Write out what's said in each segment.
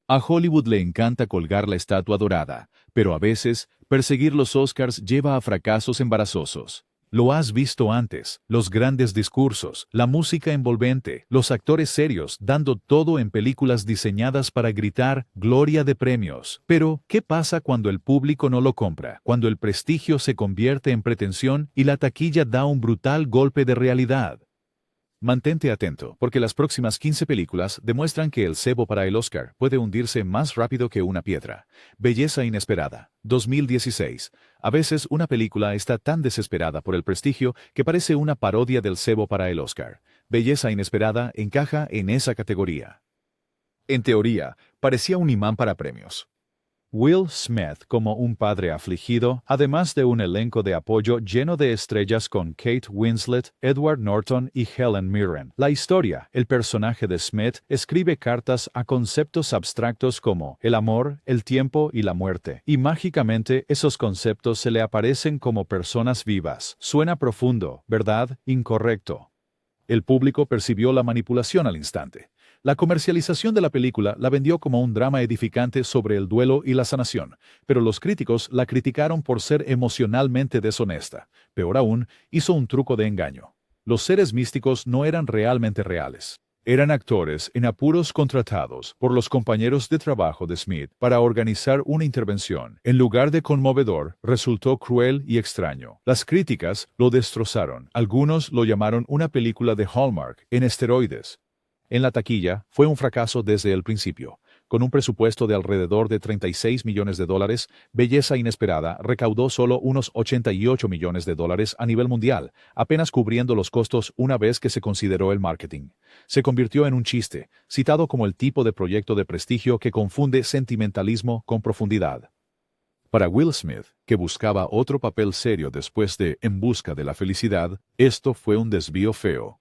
A Hollywood le encanta colgar la estatua dorada, pero a veces, perseguir los Oscars lleva a fracasos embarazosos. Lo has visto antes, los grandes discursos, la música envolvente, los actores serios dando todo en películas diseñadas para gritar gloria de premios. Pero, ¿qué pasa cuando el público no lo compra? Cuando el prestigio se convierte en pretensión y la taquilla da un brutal golpe de realidad. Mantente atento, porque las próximas 15 películas demuestran que el cebo para el Oscar puede hundirse más rápido que una piedra. Belleza inesperada, 2016. A veces una película está tan desesperada por el prestigio que parece una parodia del cebo para el Oscar. Belleza inesperada encaja en esa categoría. En teoría, parecía un imán para premios. Will Smith como un padre afligido, además de un elenco de apoyo lleno de estrellas con Kate Winslet, Edward Norton y Helen Mirren. La historia, el personaje de Smith, escribe cartas a conceptos abstractos como el amor, el tiempo y la muerte, y mágicamente esos conceptos se le aparecen como personas vivas. Suena profundo, ¿verdad? Incorrecto. El público percibió la manipulación al instante. La comercialización de la película la vendió como un drama edificante sobre el duelo y la sanación, pero los críticos la criticaron por ser emocionalmente deshonesta. Peor aún, hizo un truco de engaño. Los seres místicos no eran realmente reales. Eran actores en apuros contratados por los compañeros de trabajo de Smith para organizar una intervención. En lugar de conmovedor, resultó cruel y extraño. Las críticas lo destrozaron. Algunos lo llamaron una película de Hallmark en esteroides. En la taquilla, fue un fracaso desde el principio. Con un presupuesto de alrededor de $36 millones, Belleza Inesperada recaudó solo unos $88 millones a nivel mundial, apenas cubriendo los costos una vez que se consideró el marketing. Se convirtió en un chiste, citado como el tipo de proyecto de prestigio que confunde sentimentalismo con profundidad. Para Will Smith, que buscaba otro papel serio después de En busca de la felicidad, esto fue un desvío feo.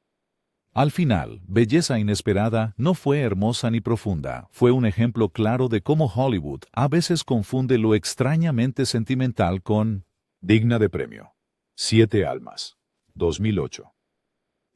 Al final, Belleza Inesperada no fue hermosa ni profunda, fue un ejemplo claro de cómo Hollywood a veces confunde lo extrañamente sentimental con digna de premio. Siete almas. 2008.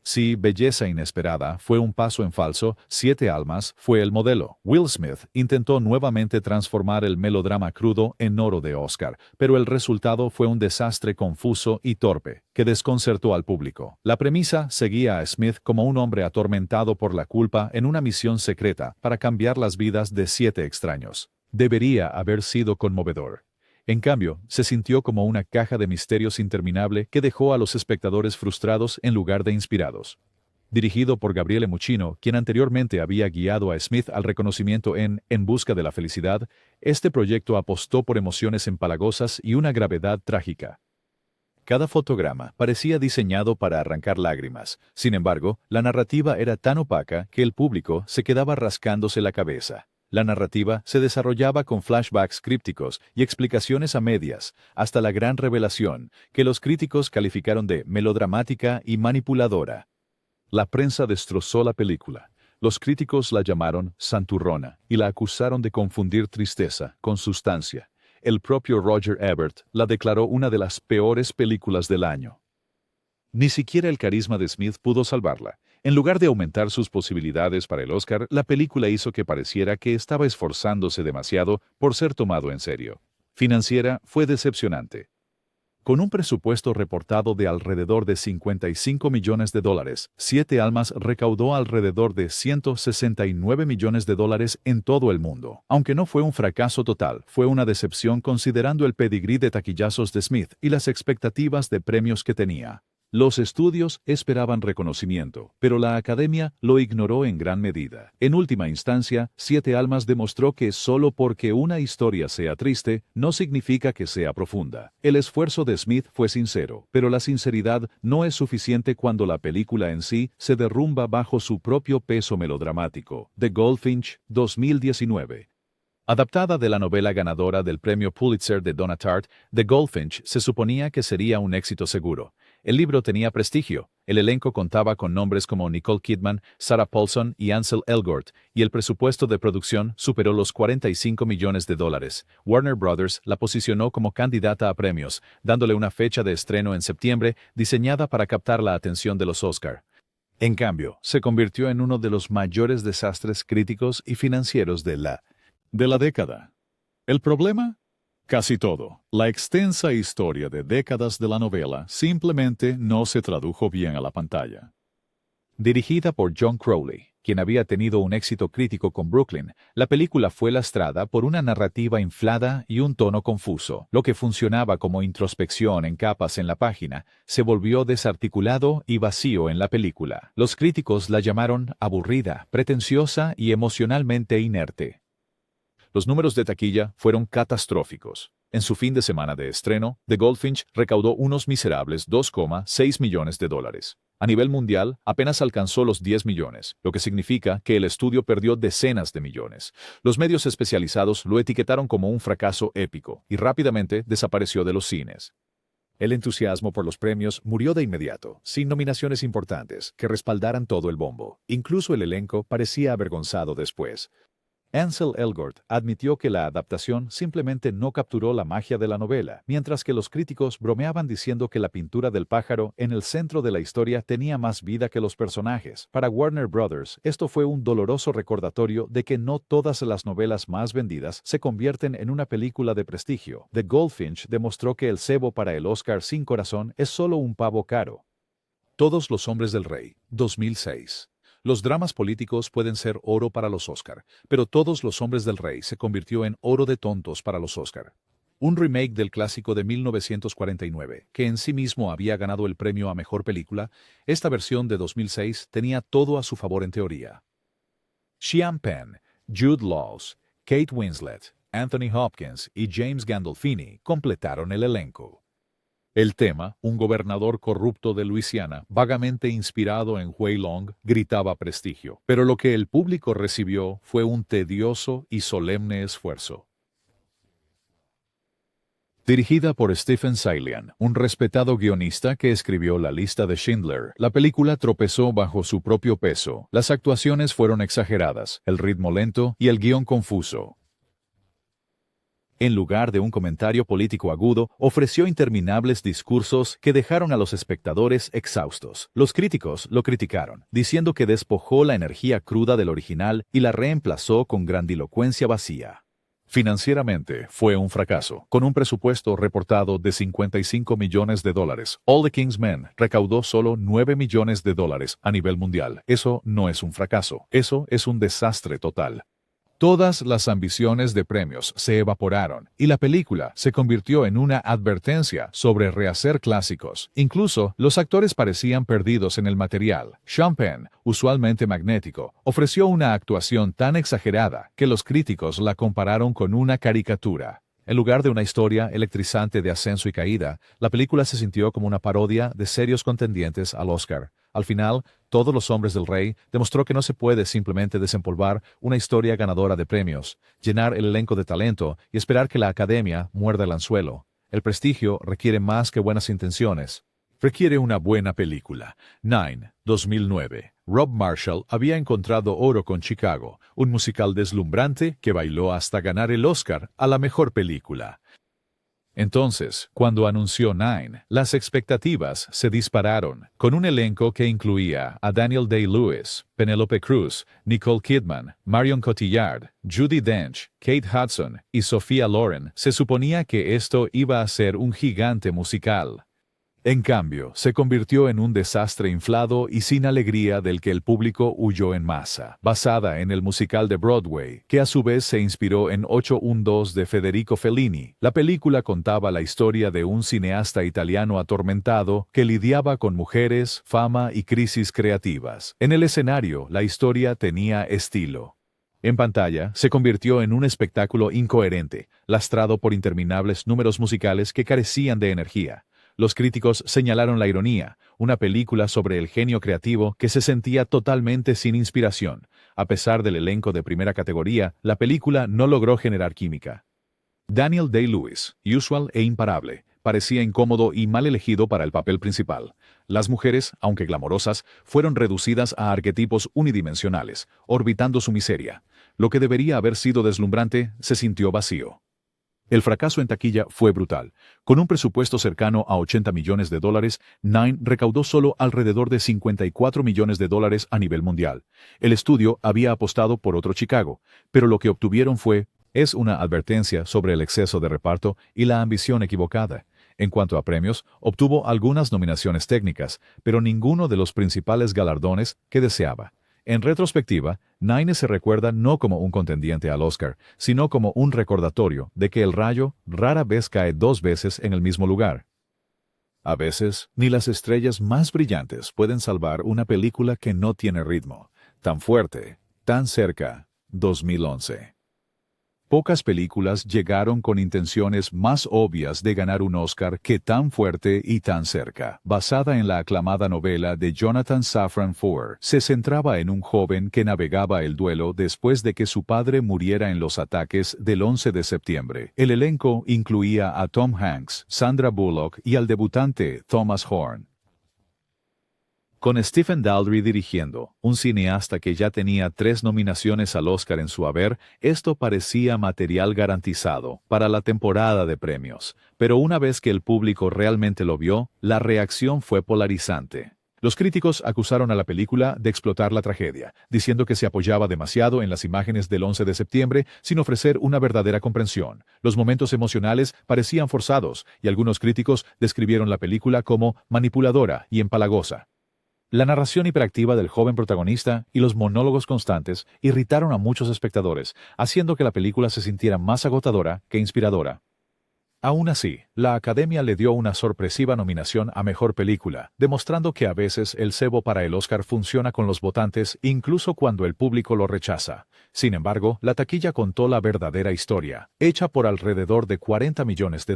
Si Belleza Inesperada fue un paso en falso, Siete almas fue el modelo. Will Smith intentó nuevamente transformar el melodrama crudo en oro de Oscar, pero el resultado fue un desastre confuso y torpe, que desconcertó al público. La premisa seguía a Smith como un hombre atormentado por la culpa en una misión secreta para cambiar las vidas de 7 extraños. Debería haber sido conmovedor. En cambio, se sintió como una caja de misterios interminable que dejó a los espectadores frustrados en lugar de inspirados. Dirigido por Gabriele Muccino, quien anteriormente había guiado a Smith al reconocimiento En busca de la felicidad, este proyecto apostó por emociones empalagosas y una gravedad trágica. Cada fotograma parecía diseñado para arrancar lágrimas. Sin embargo, la narrativa era tan opaca que el público se quedaba rascándose la cabeza. La narrativa se desarrollaba con flashbacks crípticos y explicaciones a medias, hasta la gran revelación, que los críticos calificaron de melodramática y manipuladora. La prensa destrozó la película. Los críticos la llamaron santurrona y la acusaron de confundir tristeza con sustancia. El propio Roger Ebert la declaró una de las peores películas del año. Ni siquiera el carisma de Smith pudo salvarla. En lugar de aumentar sus posibilidades para el Oscar, la película hizo que pareciera que estaba esforzándose demasiado por ser tomado en serio. Financiera fue decepcionante. Con un presupuesto reportado de alrededor de $55 millones, Siete almas recaudó alrededor de $169 millones en todo el mundo. Aunque no fue un fracaso total, fue una decepción considerando el pedigrí de taquillazos de Smith y las expectativas de premios que tenía. Los estudios esperaban reconocimiento, pero la academia lo ignoró en gran medida. En última instancia, Siete almas demostró que solo porque una historia sea triste, no significa que sea profunda. El esfuerzo de Smith fue sincero, pero la sinceridad no es suficiente cuando la película en sí se derrumba bajo su propio peso melodramático. The Goldfinch, 2019. Adaptada de la novela ganadora del premio Pulitzer de Donna Tartt, The Goldfinch se suponía que sería un éxito seguro. El libro tenía prestigio, el elenco contaba con nombres como Nicole Kidman, Sarah Paulson y Ansel Elgort, y el presupuesto de producción superó los $45 millones. Warner Brothers la posicionó como candidata a premios, dándole una fecha de estreno en septiembre diseñada para captar la atención de los Oscar. En cambio, se convirtió en uno de los mayores desastres críticos y financieros de la de la década. ¿El problema? Casi todo. La extensa historia de décadas de la novela simplemente no se tradujo bien a la pantalla. Dirigida por John Crowley, quien había tenido un éxito crítico con Brooklyn, la película fue lastrada por una narrativa inflada y un tono confuso. Lo que funcionaba como introspección en capas en la página se volvió desarticulado y vacío en la película. Los críticos la llamaron aburrida, pretenciosa y emocionalmente inerte. Los números de taquilla fueron catastróficos. En su fin de semana de estreno, The Goldfinch recaudó unos miserables $2,6 millones. A nivel mundial, apenas alcanzó los 10 millones, lo que significa que el estudio perdió decenas de millones. Los medios especializados lo etiquetaron como un fracaso épico y rápidamente desapareció de los cines. El entusiasmo por los premios murió de inmediato, sin nominaciones importantes que respaldaran todo el bombo. Incluso el elenco parecía avergonzado después. Ansel Elgort admitió que la adaptación simplemente no capturó la magia de la novela, mientras que los críticos bromeaban diciendo que la pintura del pájaro en el centro de la historia tenía más vida que los personajes. Para Warner Brothers, esto fue un doloroso recordatorio de que no todas las novelas más vendidas se convierten en una película de prestigio. The Goldfinch demostró que el cebo para el Oscar sin corazón es solo un pavo caro. Todos los hombres del rey, 2006. Los dramas políticos pueden ser oro para los Oscar, pero Todos los hombres del rey se convirtió en oro de tontos para los Oscar. Un remake del clásico de 1949, que en sí mismo había ganado el premio a mejor película, esta versión de 2006 tenía todo a su favor en teoría. Sean Penn, Jude Law, Kate Winslet, Anthony Hopkins y James Gandolfini completaron el elenco. El tema, un gobernador corrupto de Luisiana, vagamente inspirado en Huey Long, gritaba prestigio, pero lo que el público recibió fue un tedioso y solemne esfuerzo. Dirigida por Stephen Salian, un respetado guionista que escribió La lista de Schindler, la película tropezó bajo su propio peso. Las actuaciones fueron exageradas, el ritmo lento y el guión confuso. En lugar de un comentario político agudo, ofreció interminables discursos que dejaron a los espectadores exhaustos. Los críticos lo criticaron, diciendo que despojó la energía cruda del original y la reemplazó con grandilocuencia vacía. Financieramente, fue un fracaso. Con un presupuesto reportado de $55 millones, All the King's Men recaudó solo $9 millones a nivel mundial. Eso no es un fracaso, eso es un desastre total. Todas las ambiciones de premios se evaporaron y la película se convirtió en una advertencia sobre rehacer clásicos. Incluso los actores parecían perdidos en el material. Sean Penn, usualmente magnético, ofreció una actuación tan exagerada que los críticos la compararon con una caricatura. En lugar de una historia electrizante de ascenso y caída, la película se sintió como una parodia de serios contendientes al Oscar. Al final, Todos los hombres del rey demostró que no se puede simplemente desempolvar una historia ganadora de premios, llenar el elenco de talento y esperar que la academia muerda el anzuelo. El prestigio requiere más que buenas intenciones. Requiere una buena película. Nine, 2009. Rob Marshall había encontrado oro con Chicago, un musical deslumbrante que bailó hasta ganar el Oscar a la mejor película. Entonces, cuando anunció Nine, las expectativas se dispararon, con un elenco que incluía a Daniel Day-Lewis, Penélope Cruz, Nicole Kidman, Marion Cotillard, Judi Dench, Kate Hudson y Sophia Loren. Se suponía que esto iba a ser un gigante musical. En cambio, se convirtió en un desastre inflado y sin alegría del que el público huyó en masa. Basada en el musical de Broadway, que a su vez se inspiró en 812 de Federico Fellini, la película contaba la historia de un cineasta italiano atormentado que lidiaba con mujeres, fama y crisis creativas. En el escenario, la historia tenía estilo. En pantalla, se convirtió en un espectáculo incoherente, lastrado por interminables números musicales que carecían de energía. Los críticos señalaron la ironía, una película sobre el genio creativo que se sentía totalmente sin inspiración. A pesar del elenco de primera categoría, la película no logró generar química. Daniel Day-Lewis, usual e imparable, parecía incómodo y mal elegido para el papel principal. Las mujeres, aunque glamorosas, fueron reducidas a arquetipos unidimensionales, orbitando su miseria. Lo que debería haber sido deslumbrante se sintió vacío. El fracaso en taquilla fue brutal. Con un presupuesto cercano a $80 millones, Nine recaudó solo alrededor de $54 millones a nivel mundial. El estudio había apostado por otro Chicago, pero lo que obtuvieron fue Es una advertencia sobre el exceso de reparto y la ambición equivocada. En cuanto a premios, obtuvo algunas nominaciones técnicas, pero ninguno de los principales galardones que deseaba. En retrospectiva, Nine se recuerda no como un contendiente al Oscar, sino como un recordatorio de que el rayo rara vez cae dos veces en el mismo lugar. A veces, ni las estrellas más brillantes pueden salvar una película que no tiene ritmo. Tan fuerte, tan cerca. 2011. Pocas películas llegaron con intenciones más obvias de ganar un Oscar que Tan fuerte y tan cerca. Basada en la aclamada novela de Jonathan Safran Foer, se centraba en un joven que navegaba el duelo después de que su padre muriera en los ataques del 11 de septiembre. El elenco incluía a Tom Hanks, Sandra Bullock y al debutante Thomas Horn. Con Stephen Daldry dirigiendo, un cineasta que ya tenía 3 nominaciones al Oscar en su haber, esto parecía material garantizado para la temporada de premios. Pero una vez que el público realmente lo vio, la reacción fue polarizante. Los críticos acusaron a la película de explotar la tragedia, diciendo que se apoyaba demasiado en las imágenes del 11 de septiembre sin ofrecer una verdadera comprensión. Los momentos emocionales parecían forzados, y algunos críticos describieron la película como manipuladora y empalagosa. La narración hiperactiva del joven protagonista y los monólogos constantes irritaron a muchos espectadores, haciendo que la película se sintiera más agotadora que inspiradora. Aún así, la Academia le dio una sorpresiva nominación a Mejor Película, demostrando que a veces el cebo para el Oscar funciona con los votantes incluso cuando el público lo rechaza. Sin embargo, la taquilla contó la verdadera historia. Hecha por alrededor de $40 millones,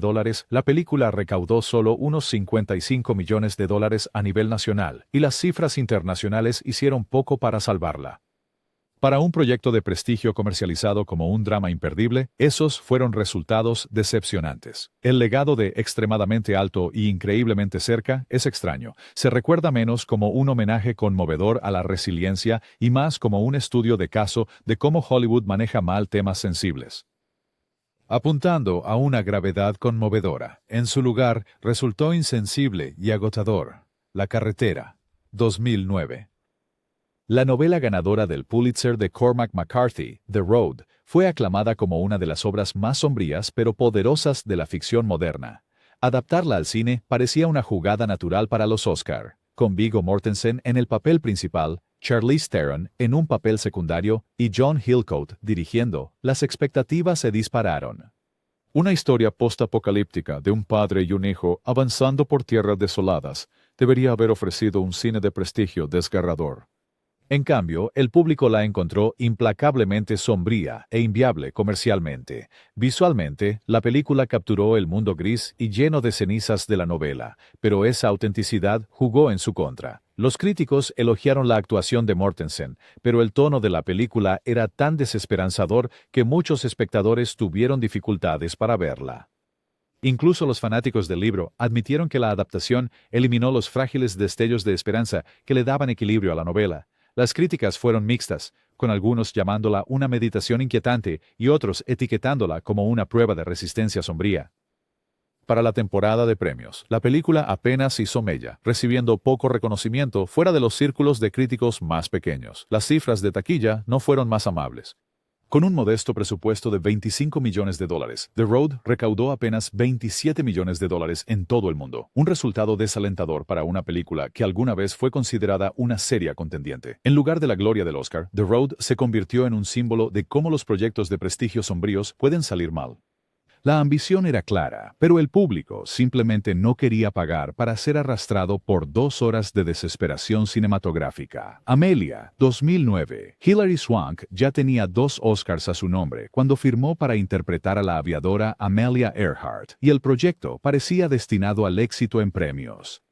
la película recaudó solo unos $55 millones a nivel nacional, y las cifras internacionales hicieron poco para salvarla. Para un proyecto de prestigio comercializado como un drama imperdible, esos fueron resultados decepcionantes. El legado de Extremadamente Alto y Increíblemente Cerca es extraño. Se recuerda menos como un homenaje conmovedor a la resiliencia y más como un estudio de caso de cómo Hollywood maneja mal temas sensibles. Apuntando a una gravedad conmovedora, en su lugar resultó insensible y agotador. La carretera, 2009. La novela ganadora del Pulitzer de Cormac McCarthy, The Road, fue aclamada como una de las obras más sombrías pero poderosas de la ficción moderna. Adaptarla al cine parecía una jugada natural para los Oscar, con Viggo Mortensen en el papel principal, Charlize Theron en un papel secundario y John Hillcoat dirigiendo. Las expectativas se dispararon. Una historia post-apocalíptica de un padre y un hijo avanzando por tierras desoladas debería haber ofrecido un cine de prestigio desgarrador. En cambio, el público la encontró implacablemente sombría e inviable comercialmente. Visualmente, la película capturó el mundo gris y lleno de cenizas de la novela, pero esa autenticidad jugó en su contra. Los críticos elogiaron la actuación de Mortensen, pero el tono de la película era tan desesperanzador que muchos espectadores tuvieron dificultades para verla. Incluso los fanáticos del libro admitieron que la adaptación eliminó los frágiles destellos de esperanza que le daban equilibrio a la novela. Las críticas fueron mixtas, con algunos llamándola una meditación inquietante y otros etiquetándola como una prueba de resistencia sombría. Para la temporada de premios, la película apenas hizo mella, recibiendo poco reconocimiento fuera de los círculos de críticos más pequeños. Las cifras de taquilla no fueron más amables. Con un modesto presupuesto de $25 millones, The Road recaudó apenas $27 millones en todo el mundo, un resultado desalentador para una película que alguna vez fue considerada una seria contendiente. En lugar de la gloria del Oscar, The Road se convirtió en un símbolo de cómo los proyectos de prestigio sombríos pueden salir mal. La ambición era clara, pero el público simplemente no quería pagar para ser arrastrado por 2 horas de desesperación cinematográfica. Amelia, 2009. Hilary Swank ya tenía 2 Oscars a su nombre cuando firmó para interpretar a la aviadora Amelia Earhart, y el proyecto parecía destinado al éxito en premios.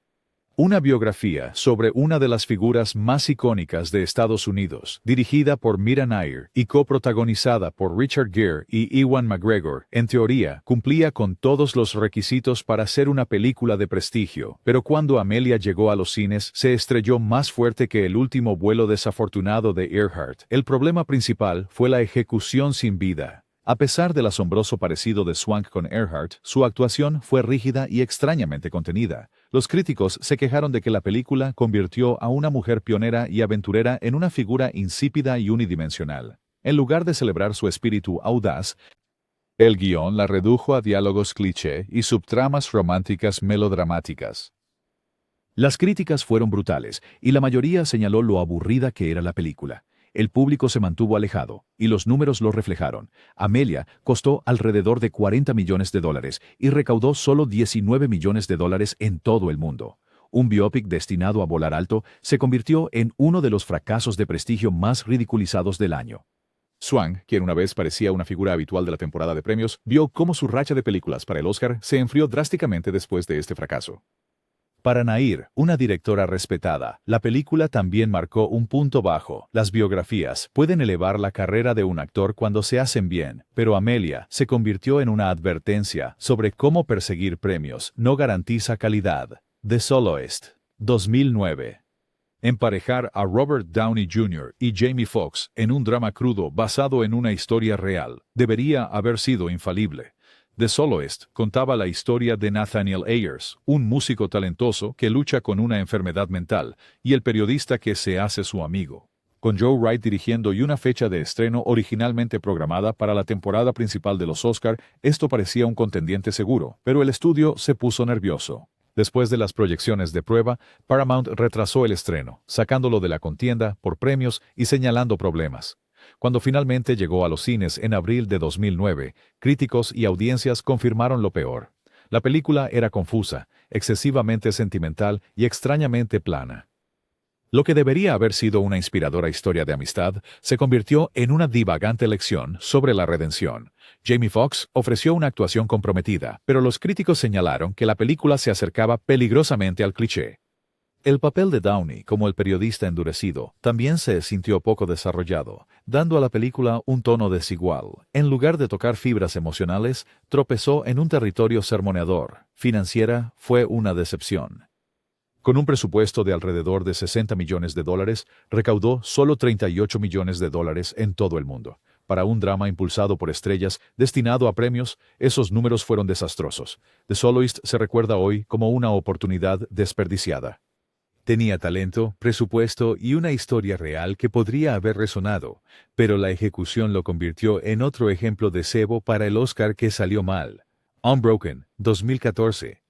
Una biografía sobre una de las figuras más icónicas de Estados Unidos, dirigida por Mira Nair y coprotagonizada por Richard Gere y Ewan McGregor, en teoría, cumplía con todos los requisitos para ser una película de prestigio, pero cuando Amelia llegó a los cines, se estrelló más fuerte que el último vuelo desafortunado de Earhart. El problema principal fue la ejecución sin vida. A pesar del asombroso parecido de Swank con Earhart, su actuación fue rígida y extrañamente contenida. Los críticos se quejaron de que la película convirtió a una mujer pionera y aventurera en una figura insípida y unidimensional. En lugar de celebrar su espíritu audaz, El guión la redujo a diálogos cliché y subtramas románticas melodramáticas. Las críticas fueron brutales, y la mayoría señaló lo aburrida que era la película. El público se mantuvo alejado, y los números lo reflejaron. Amelia costó alrededor de $40 millones y recaudó solo $19 millones en todo el mundo. Un biopic destinado a volar alto se convirtió en uno de los fracasos de prestigio más ridiculizados del año. Swan, quien una vez parecía una figura habitual de la temporada de premios, vio cómo su racha de películas para el Oscar se enfrió drásticamente después de este fracaso. Para Nair, una directora respetada, la película también marcó un punto bajo. Las biografías pueden elevar la carrera de un actor cuando se hacen bien, pero Amelia se convirtió en una advertencia sobre cómo perseguir premios no garantiza calidad. The Soloist, 2009. Emparejar a Robert Downey Jr. y Jamie Foxx en un drama crudo basado en una historia real debería haber sido infalible. The Soloist contaba la historia de Nathaniel Ayers, un músico talentoso que lucha con una enfermedad mental, y el periodista que se hace su amigo. Con Joe Wright dirigiendo y una fecha de estreno originalmente programada para la temporada principal de los Oscar, esto parecía un contendiente seguro, pero el estudio se puso nervioso. Después de las proyecciones de prueba, Paramount retrasó el estreno, sacándolo de la contienda por premios y señalando problemas. Cuando finalmente llegó a los cines en abril de 2009, críticos y audiencias confirmaron lo peor. La película era confusa, excesivamente sentimental y extrañamente plana. Lo que debería haber sido una inspiradora historia de amistad se convirtió en una divagante lección sobre la redención. Jamie Foxx ofreció una actuación comprometida, pero los críticos señalaron que la película se acercaba peligrosamente al cliché. El papel de Downey como el periodista endurecido también se sintió poco desarrollado, dando a la película un tono desigual. En lugar de tocar fibras emocionales, tropezó en un territorio sermoneador. Financiera, fue una decepción. Con un presupuesto de alrededor de $60 millones, recaudó solo $38 millones en todo el mundo. Para un drama impulsado por estrellas destinado a premios, esos números fueron desastrosos. The Soloist se recuerda hoy como una oportunidad desperdiciada. Tenía talento, presupuesto y una historia real que podría haber resonado, pero la ejecución lo convirtió en otro ejemplo de cebo para el Oscar que salió mal. Unbroken, 2014.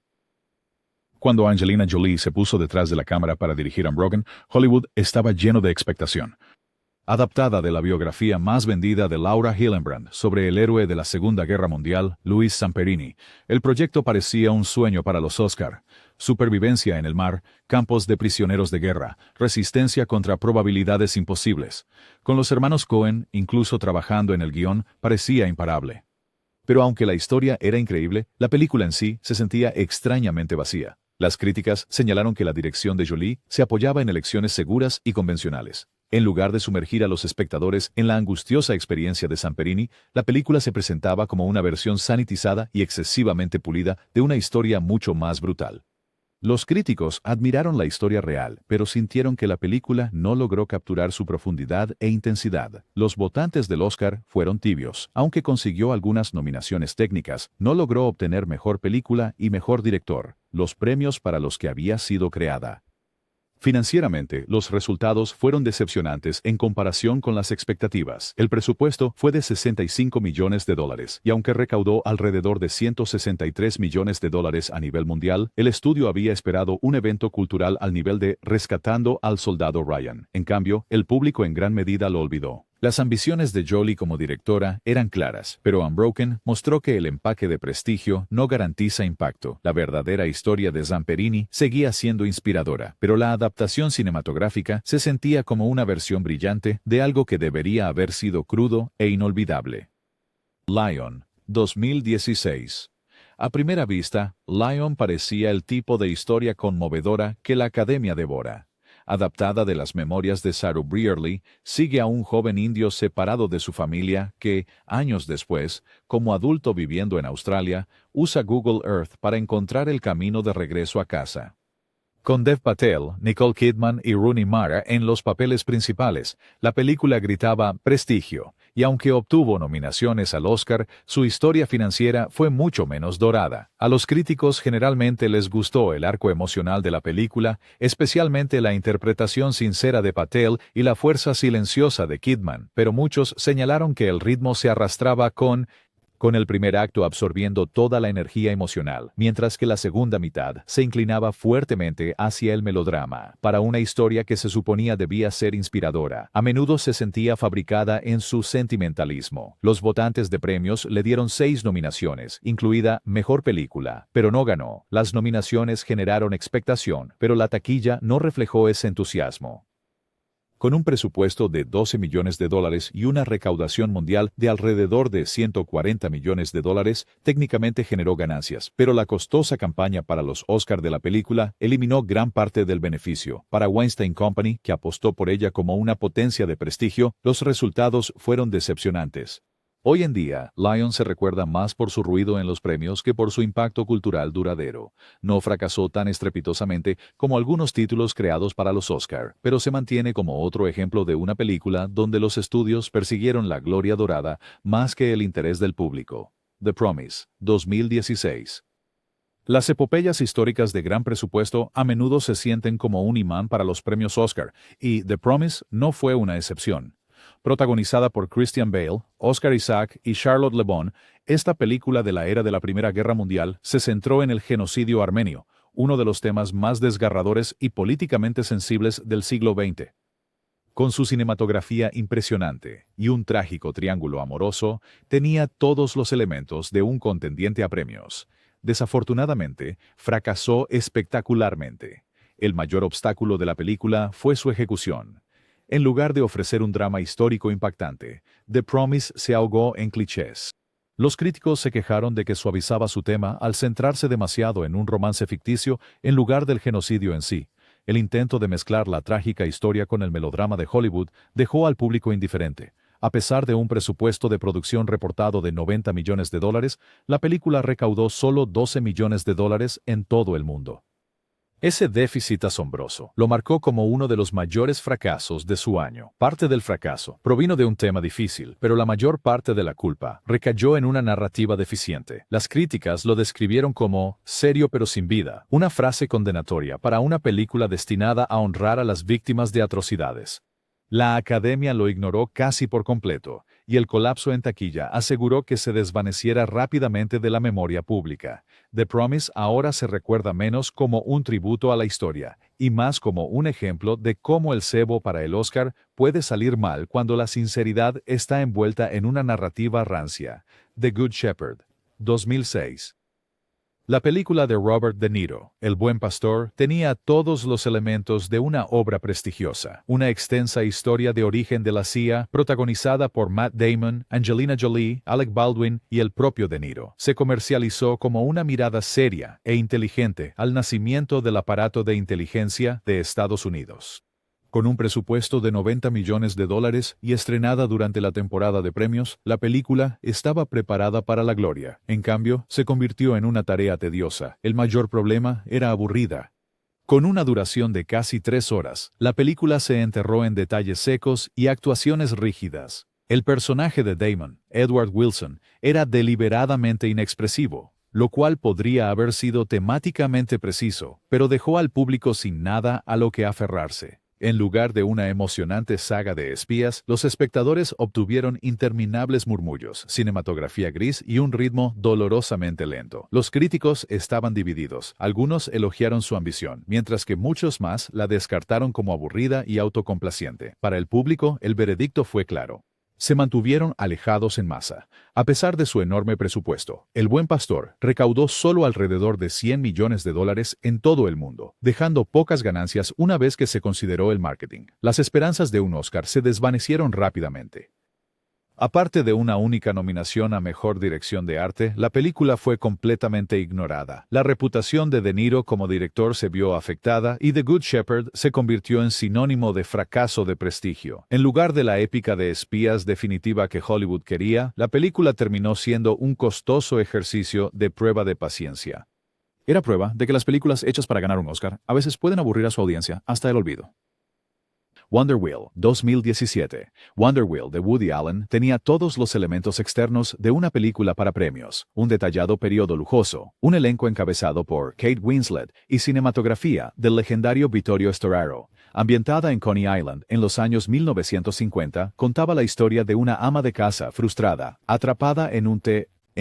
Cuando Angelina Jolie se puso detrás de la cámara para dirigir Unbroken, Hollywood estaba lleno de expectación. Adaptada de la biografía más vendida de Laura Hillenbrand sobre el héroe de la Segunda Guerra Mundial, Louis Zamperini, el proyecto parecía un sueño para los Oscar. Supervivencia en el mar, campos de prisioneros de guerra, resistencia contra probabilidades imposibles. Con los hermanos Coen, incluso trabajando en el guión, parecía imparable. Pero aunque la historia era increíble, la película en sí se sentía extrañamente vacía. Las críticas señalaron que la dirección de Jolie se apoyaba en elecciones seguras y convencionales. En lugar de sumergir a los espectadores en la angustiosa experiencia de Zamperini, la película se presentaba como una versión sanitizada y excesivamente pulida de una historia mucho más brutal. Los críticos admiraron la historia real, pero sintieron que la película no logró capturar su profundidad e intensidad. Los votantes del Oscar fueron tibios. Aunque consiguió algunas nominaciones técnicas, no logró obtener mejor película y mejor director, los premios para los que había sido creada. Financieramente, los resultados fueron decepcionantes en comparación con las expectativas. El presupuesto fue de $65 millones, y aunque recaudó alrededor de $163 millones a nivel mundial, el estudio había esperado un evento cultural al nivel de Rescatando al Soldado Ryan. En cambio, el público en gran medida lo olvidó. Las ambiciones de Jolie como directora eran claras, pero Unbroken mostró que el empaque de prestigio no garantiza impacto. La verdadera historia de Zamperini seguía siendo inspiradora, pero la adaptación cinematográfica se sentía como una versión brillante de algo que debería haber sido crudo e inolvidable. Lion, 2016. A primera vista, Lion parecía el tipo de historia conmovedora que la Academia devora. Adaptada de las memorias de Saru Brearley, sigue a un joven indio separado de su familia que, años después, como adulto viviendo en Australia, usa Google Earth para encontrar el camino de regreso a casa. Con Dev Patel, Nicole Kidman y Rooney Mara en los papeles principales, la película gritaba prestigio, y aunque obtuvo nominaciones al Oscar, su historia financiera fue mucho menos dorada. A los críticos generalmente les gustó el arco emocional de la película, especialmente la interpretación sincera de Patel y la fuerza silenciosa de Kidman, pero muchos señalaron que el ritmo se arrastraba con con el primer acto absorbiendo toda la energía emocional, mientras que la segunda mitad se inclinaba fuertemente hacia el melodrama. Para una historia que se suponía debía ser inspiradora, a menudo se sentía fabricada en su sentimentalismo. Los votantes de premios le dieron 6 nominaciones, incluida Mejor Película, pero no ganó. Las nominaciones generaron expectación, pero la taquilla no reflejó ese entusiasmo. Con un presupuesto de $12 millones y una recaudación mundial de alrededor de $140 millones, técnicamente generó ganancias, pero la costosa campaña para los Oscar de la película eliminó gran parte del beneficio. Para Weinstein Company, que apostó por ella como una potencia de prestigio, los resultados fueron decepcionantes. Hoy en día, Lion se recuerda más por su ruido en los premios que por su impacto cultural duradero. No fracasó tan estrepitosamente como algunos títulos creados para los Oscar, pero se mantiene como otro ejemplo de una película donde los estudios persiguieron la gloria dorada más que el interés del público. The Promise, 2016. Las epopeyas históricas de gran presupuesto a menudo se sienten como un imán para los premios Oscar, y The Promise no fue una excepción. Protagonizada por Christian Bale, Oscar Isaac y Charlotte Le Bon, esta película de la era de la Primera Guerra Mundial se centró en el genocidio armenio, uno de los temas más desgarradores y políticamente sensibles del siglo XX. Con su cinematografía impresionante y un trágico triángulo amoroso, tenía todos los elementos de un contendiente a premios. Desafortunadamente, fracasó espectacularmente. El mayor obstáculo de la película fue su ejecución. En lugar de ofrecer un drama histórico impactante, The Promise se ahogó en clichés. Los críticos se quejaron de que suavizaba su tema al centrarse demasiado en un romance ficticio en lugar del genocidio en sí. El intento de mezclar la trágica historia con el melodrama de Hollywood dejó al público indiferente. A pesar de un presupuesto de producción reportado de $90 millones, la película recaudó solo $12 millones en todo el mundo. Ese déficit asombroso lo marcó como uno de los mayores fracasos de su año. Parte del fracaso provino de un tema difícil, pero la mayor parte de la culpa recayó en una narrativa deficiente. Las críticas lo describieron como serio pero sin vida, una frase condenatoria para una película destinada a honrar a las víctimas de atrocidades. La Academia lo ignoró casi por completo, y el colapso en taquilla aseguró que se desvaneciera rápidamente de la memoria pública. The Promise ahora se recuerda menos como un tributo a la historia, y más como un ejemplo de cómo el cebo para el Oscar puede salir mal cuando la sinceridad está envuelta en una narrativa rancia. The Good Shepherd, 2006. La película de Robert De Niro, El Buen Pastor, tenía todos los elementos de una obra prestigiosa. Una extensa historia de origen de la CIA, protagonizada por Matt Damon, Angelina Jolie, Alec Baldwin y el propio De Niro, se comercializó como una mirada seria e inteligente al nacimiento del aparato de inteligencia de Estados Unidos. Con un presupuesto de $90 millones y estrenada durante la temporada de premios, la película estaba preparada para la gloria. En cambio, se convirtió en una tarea tediosa. El mayor problema era aburrida. Con una duración de casi 3 horas, la película se enterró en detalles secos y actuaciones rígidas. El personaje de Damon, Edward Wilson, era deliberadamente inexpresivo, lo cual podría haber sido temáticamente preciso, pero dejó al público sin nada a lo que aferrarse. En lugar de una emocionante saga de espías, los espectadores obtuvieron interminables murmullos, cinematografía gris y un ritmo dolorosamente lento. Los críticos estaban divididos. Algunos elogiaron su ambición, mientras que muchos más la descartaron como aburrida y autocomplaciente. Para el público, el veredicto fue claro. Se mantuvieron alejados en masa. A pesar de su enorme presupuesto, El Buen Pastor recaudó solo alrededor de $100 millones en todo el mundo, dejando pocas ganancias una vez que se consideró el marketing. Las esperanzas de un Oscar se desvanecieron rápidamente. Aparte de una única nominación a Mejor Dirección de Arte, la película fue completamente ignorada. La reputación de De Niro como director se vio afectada y The Good Shepherd se convirtió en sinónimo de fracaso de prestigio. En lugar de la épica de espías definitiva que Hollywood quería, la película terminó siendo un costoso ejercicio de prueba de paciencia. Era prueba de que las películas hechas para ganar un Oscar a veces pueden aburrir a su audiencia hasta el olvido. Wonder Wheel, 2017. Wonder Wheel de Woody Allen tenía todos los elementos externos de una película para premios, un detallado periodo lujoso, un elenco encabezado por Kate Winslet y cinematografía del legendario Vittorio Storaro. Ambientada en Coney Island en los años 1950, contaba la historia de una ama de casa frustrada, atrapada en un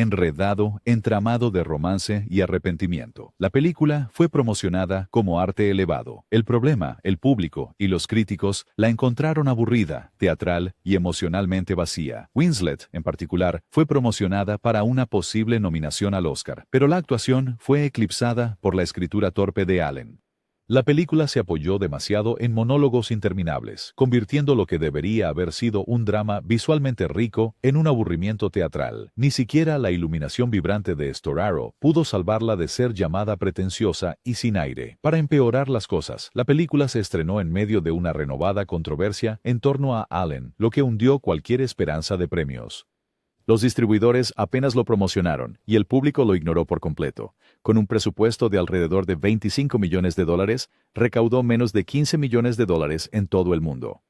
enredado, entramado de romance y arrepentimiento. La película fue promocionada como arte elevado. El problema, el público y los críticos la encontraron aburrida, teatral y emocionalmente vacía. Winslet, en particular, fue promocionada para una posible nominación al Oscar, pero la actuación fue eclipsada por la escritura torpe de Allen. La película se apoyó demasiado en monólogos interminables, convirtiendo lo que debería haber sido un drama visualmente rico en un aburrimiento teatral. Ni siquiera la iluminación vibrante de Storaro pudo salvarla de ser llamada pretenciosa y sin aire. Para empeorar las cosas, la película se estrenó en medio de una renovada controversia en torno a Allen, lo que hundió cualquier esperanza de premios. Los distribuidores apenas lo promocionaron y el público lo ignoró por completo. Con un presupuesto de alrededor de $25 millones, recaudó menos de $15 millones en todo el mundo.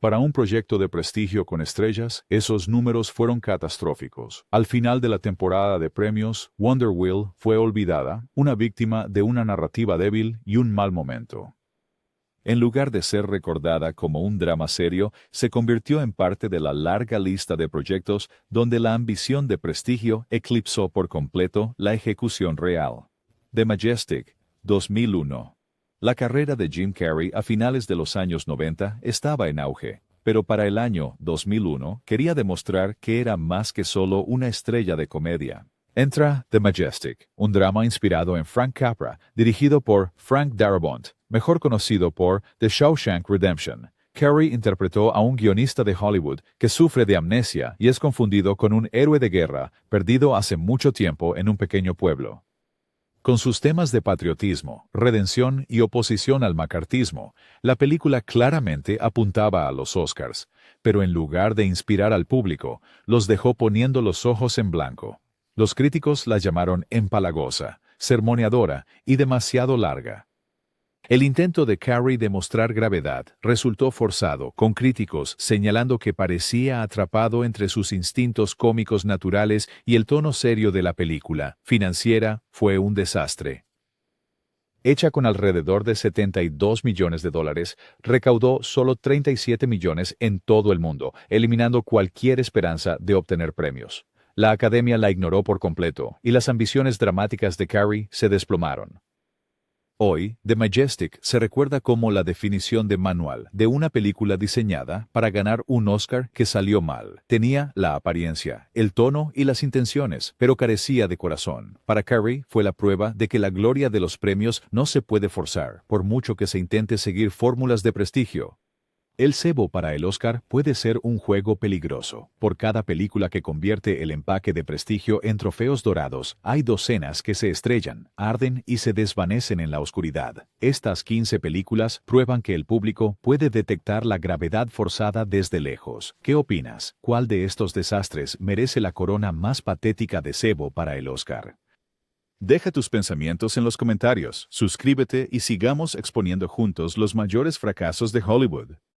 Para un proyecto de prestigio con estrellas, esos números fueron catastróficos. Al final de la temporada de premios, Wonder Wheel fue olvidada, una víctima de una narrativa débil y un mal momento. En lugar de ser recordada como un drama serio, se convirtió en parte de la larga lista de proyectos donde la ambición de prestigio eclipsó por completo la ejecución real. The Majestic, 2001. La carrera de Jim Carrey a finales de los años 90 estaba en auge, pero para el año 2001 quería demostrar que era más que solo una estrella de comedia. Entra The Majestic, un drama inspirado en Frank Capra, dirigido por Frank Darabont, mejor conocido por The Shawshank Redemption. Carrey interpretó a un guionista de Hollywood que sufre de amnesia y es confundido con un héroe de guerra perdido hace mucho tiempo en un pequeño pueblo. Con sus temas de patriotismo, redención y oposición al macartismo, la película claramente apuntaba a los Oscars, pero en lugar de inspirar al público, los dejó poniendo los ojos en blanco. Los críticos la llamaron empalagosa, sermoneadora y demasiado larga. El intento de Carrey de mostrar gravedad resultó forzado, con críticos señalando que parecía atrapado entre sus instintos cómicos naturales y el tono serio de la película. Financiera, fue un desastre. Hecha con alrededor de $72 millones, recaudó solo 37 millones en todo el mundo, eliminando cualquier esperanza de obtener premios. La Academia la ignoró por completo y las ambiciones dramáticas de Carrey se desplomaron. Hoy, The Majestic se recuerda como la definición de manual de una película diseñada para ganar un Oscar que salió mal. Tenía la apariencia, el tono y las intenciones, pero carecía de corazón. Para Carrey fue la prueba de que la gloria de los premios no se puede forzar, por mucho que se intente seguir fórmulas de prestigio. El cebo para el Oscar puede ser un juego peligroso. Por cada película que convierte el empaque de prestigio en trofeos dorados, hay docenas que se estrellan, arden y se desvanecen en la oscuridad. Estas 15 películas prueban que el público puede detectar la gravedad forzada desde lejos. ¿Qué opinas? ¿Cuál de estos desastres merece la corona más patética de cebo para el Oscar? Deja tus pensamientos en los comentarios, suscríbete y sigamos exponiendo juntos los mayores fracasos de Hollywood.